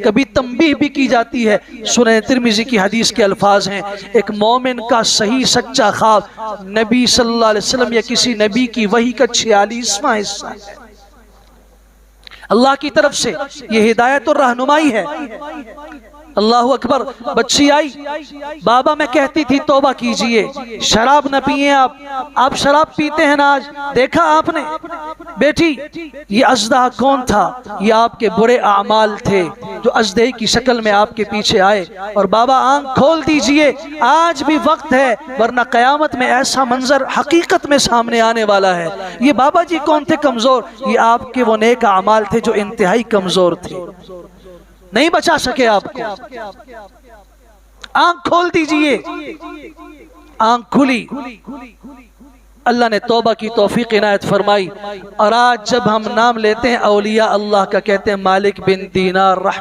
کبھی تنبیہ بھی کی جاتی ہے۔ سنن ترمذی کی حدیث کے الفاظ ہیں، ایک مومن کا صحیح سچا خواب نبی صلی اللہ علیہ وسلم یا کسی نبی کی وحی کا 46واں حصہ ہے، اللہ کی طرف سے یہ ہدایت اور رہنمائی ہے۔ اللہ اکبر۔ بچی آئی، بابا میں کہتی تھی توبہ کیجئے، شراب نہ پیئیں آپ شراب پیتے ہیں نا آج، دیکھا آپ نے؟ بیٹی یہ اژدہا کون تھا؟ یہ آپ کے برے اعمال تھے جو اژدہے کی شکل میں آپ کے پیچھے آئے۔ اور بابا آنکھ کھول دیجئے، آج بھی وقت ہے، ورنہ قیامت میں ایسا منظر حقیقت میں سامنے آنے والا ہے۔ یہ بابا جی کون تھے کمزور؟ یہ آپ کے وہ نیک اعمال تھے جو انتہائی کمزور تھے، نہیں بچا سکے آپ کو۔ آنکھ کھول دیجئے، آنکھ کھلی، اللہ نے توبہ کی توفیق عنایت فرمائی۔ اور آج جب ہم نام لیتے ہیں اولیاء اللہ کا، کہتے ہیں مالک بن دینار